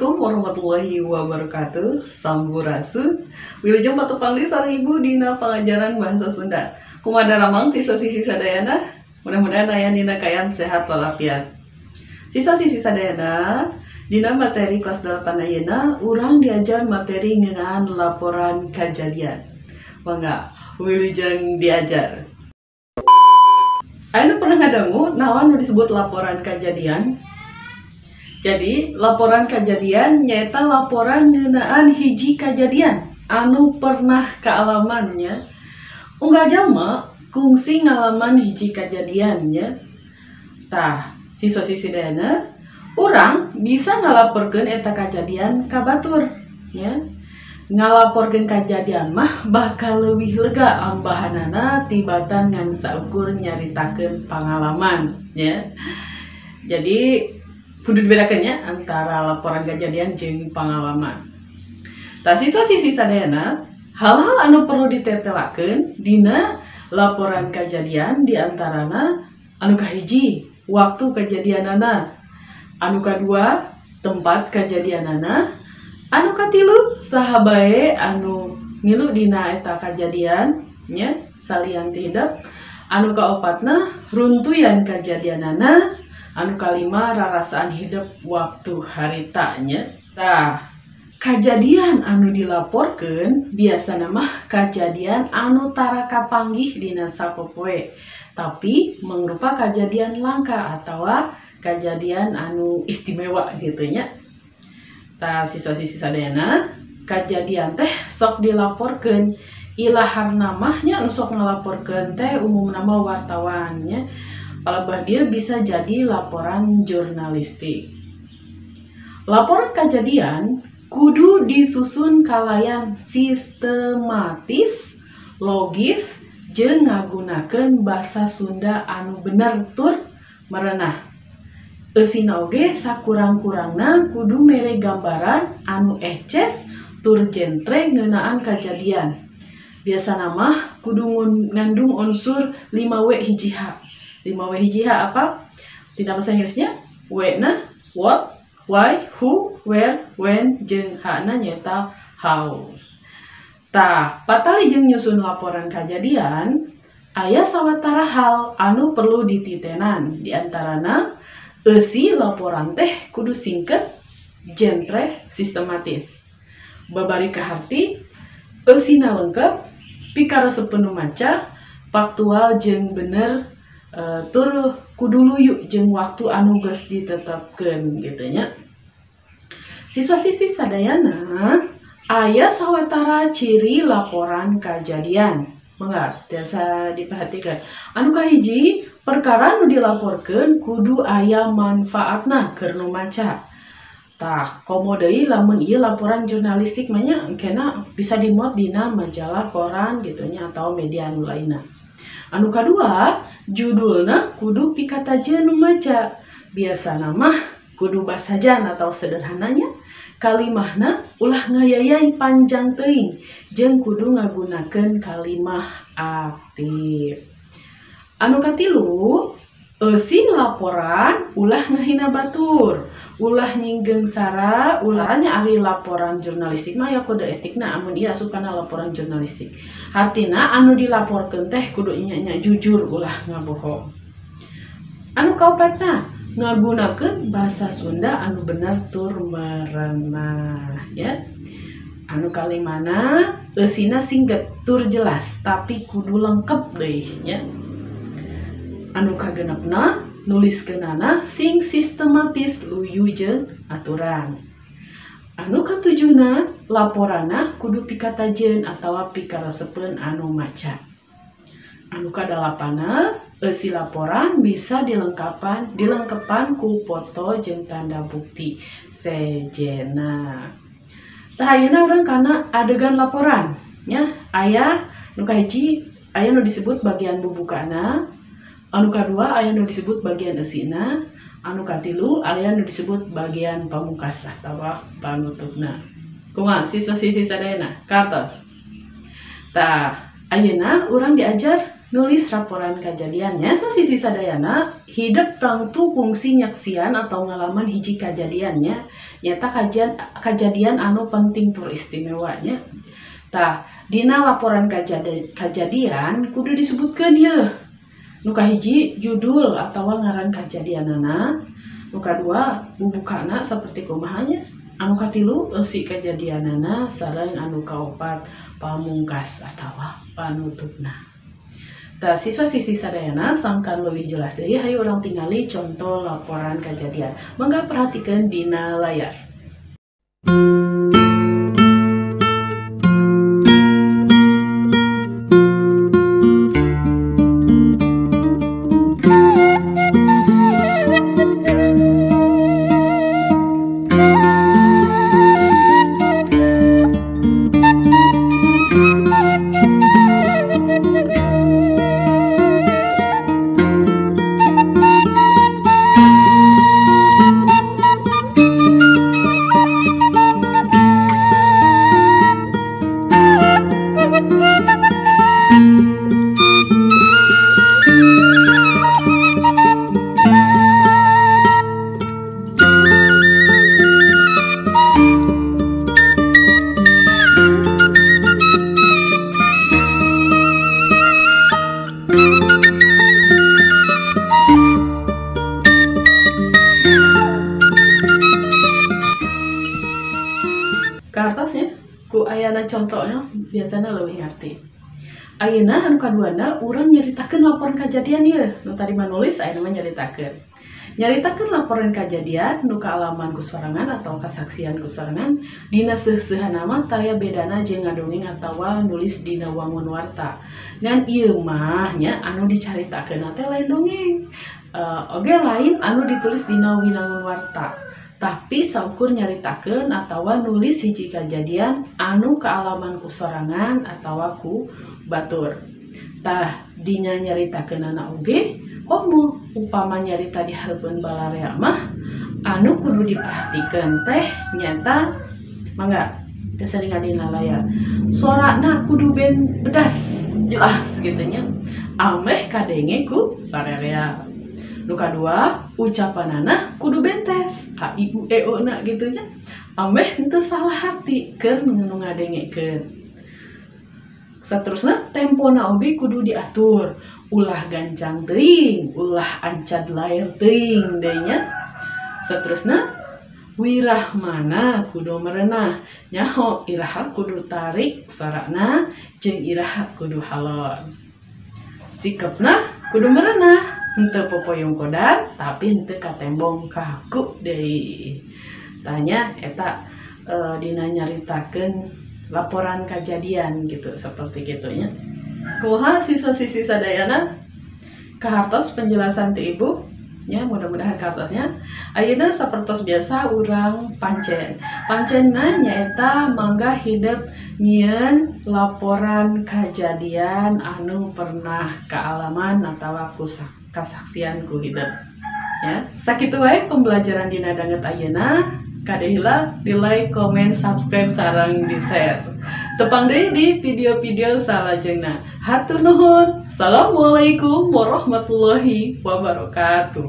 Assalamualaikum warahmatullahi wabarakatuh. Sampurasun. Wilujeng patu pangli sareng ibu dina pengajaran bahasa Sunda. Kumaha ramang siswa-siswi sadayana, mudah-mudahan aya dina kayan sehat walafiat. Siswa-siswi sadayana, dina materi kelas 8 ayeuna urang diajar materi ngeunaan laporan kajadian. Mangga wilujeng diajar. Anu pernah ngadangu naon nu disebut laporan kajadian? Jadi, laporan kajadian nyaeta laporan ngeunaan hiji kajadian anu pernah kaalamannya. Unggal jalma kungsi ngalaman hiji kajadiannya. Tah, siswa-siswi sadayana, urang bisa ngalaporkeun eta kajadian ka batur, nya. Ngalaporkeun kajadian mah bakal leuwih lega ambahanana tibatan ngan saukur nyaritakeun pangalaman, nya. Jadi kudu dibedakannya antara laporan kejadian jeung pengalaman. Tah siswa-siswi sadayana, hal-hal anu perlu ditetelakeun dina laporan kejadian diantarana anu kahiji waktu kejadianana, anu kadua tempat kejadianana, anu katilu saha bae anu ngilu dina eta kajadian nya salian ti hideep, anu kaopatna runtuyan kejadianana, anu kalima rarasaan hidup waktu haritanya. Tah, kajadian anu dilaporkeun biasana mah kajadian anu tara kapanggih dina sapopoe, tapi mangrupa kajadian langka atawa kajadian anu istimewa gitu nya. Tah siswa-siswi sadayana, kajadian teh sok dilaporkeun ilaharna mah nya anu sok ngalaporkeun teh umumna mah wartawan nya. Palebah dia bisa jadi laporan jurnalistik. Laporan kejadian kudu disusun kalayan sistematis, logis, jeung ngagunakeun basa Sunda anu bener tur merenah. Eusina oge sakurang-kurangna kudu mere gambaran anu eces tur jentre ngeunaan kejadian. Biasana mah kudu ngandung unsur 5W hiji H. 5W hiji H apa? Dina bahasa Inggrisnya W-na what, why, who, where, when, jeung H-na nyata how. Tah, patali jeung nyusun laporan kajadian, aya sawatara hal anu perlu dititenan. Di antarana eusi laporan teh kudu singket, jentre, sistematis. Babari kaharti, eusina lengkep, pikareseupeun nu maca, faktual jeung bener. Tur kudu luyu jeung waktu anu geus ditetepkeun gitu nya. Siswa-siswi sadayana, aya sawatara ciri laporan kajadian. Mangga tiasa diperhatikan. Anu kahiji, perkara nu dilaporkeun kudu aya manfaatna keur nu maca. Tah, komo deui lamun ieu laporan jurnalistik mah nya engkena bisa dimuat dina majalah, koran gitu nya atau media anu lainna. Anu kadua, judulna kudu pikatajeun nu maca. Biasana mah kudu basajan atau sederhananya kalimahna ulah ngayayai panjang teuing jeung kudu ngagunakeun kalimah aktif. Anu katilu, eusi laporan ulah ngahina batur, ulah nyinggeung sara, ulahnya ari laporan jurnalistik mah ya kode etikna amun ieu asupna laporan jurnalistik. Artina anu dilaporkeun teh kudu nya jujur ulah ngabohong. Anu kaopatna ngagunakeun basa Sunda anu bener tur merenah ya. Anu kalimana eusina singget tur jelas tapi kudu lengkep deui nya. Anu kagenepna nuliskeunana sing sistematis, luyu jeung aturan. Anu katujuna laporanna kudu pikatajeun atawa pikareseupeun anu maca. Anu kadalapana eusi laporan bisa dilengkepan ku foto jeung tanda bukti sejenna. Tah ayeuna urang kana adegan laporan nya aya nu kahiji aya nu disebut bagian bubukana, anu kadua aya nu disebut bagian eusina, anu katilu aya nu disebut bagian pamungkas atawa panutupna. Kumaha siswa-siswi sadayana? Kartos. Tah, Ayeuna urang diajar nulis laporan kejadiannya tuh sisi sadayana hidup tangtu fungsi nyaksian atau ngalaman hiji kejadiannya nyata kejadian anu penting tur istimewanya. Tah dina laporan kejadian kudu disebutkan ya nu kahiji judul atau ngaran kejadianana, nu kadua bubukana seperti kumahanya, anu katilu eusi kejadianana sareng anu kaopat pamungkas atawa panutupna. Tah siswa-siswi sadayana sangkan leuwih jelas deui hayu urang tingali contoh laporan kejadian. Mangga perhatikeun dina layar. Kartasnya ku ayana contohnya biasanya lebih ngerti. Ayeuna anu kaduana urang nyaritakeun laporan kejadian ya nu tadi manulis ayeuna mah nyaritakeun laporan kejadian nu kaalaman ku sorangan atau kasaksian ku sorangan dina seuseuhana mah taya bedana jeung ngadongeng atawa nulis dina wangun warta. Ngan ieu mah nya anu dicaritakeun teh lain dongeng. Oge lain anu ditulis dina winangun warta. Tapi saukur nyaritakeun atawa nulis hiji kejadian anu kaalaman ku sorangan atawa ku batur. Tah dinya nyaritakeun anak oge komo upama nyarita di hareupeun balarea mah anu kudu diperhatikeun teh nyata mangga keseringan dina layar. Sorana kudu bedas jelas gitu nya. Ameh kadenge ku sarerea. Nu kadua ucapanana kudu bentes a i u e o na gitu nya. Ameh henteu salah hati keur nu ngadengekeun. Saterusna tempona oge kudu diatur, ulah gancang teuing, ulah ancad lair teuing deui nya. Saterusna wirahmana kudu merenah, nyaho iraha kudu tarik sorana jeung iraha kudu halon. Sikepna kudu merenah, henteu popoyong kodan tapi henteu katembong kaku deui. Tanya eta dina nyaritakeun laporan kejadian gitu seperti gitunya. Kumaha siswa-siswi sadayana kahartos penjelasan ti ibu nya mudah-mudahan kahartosnya. Ayeuna sapertos biasa urang pancenna nyaeta mangga hidup nyieun laporan kejadian anu pernah kaalaman atawa kasaksian ku hidup ya. Sakitu wae pembelajaran dina danget ayeuna. Kadehila di like, komen, subscribe, sareng di share. Tepang deui di video-video salajengna. Hatur nuhun. Assalamualaikum warahmatullahi wabarakatuh.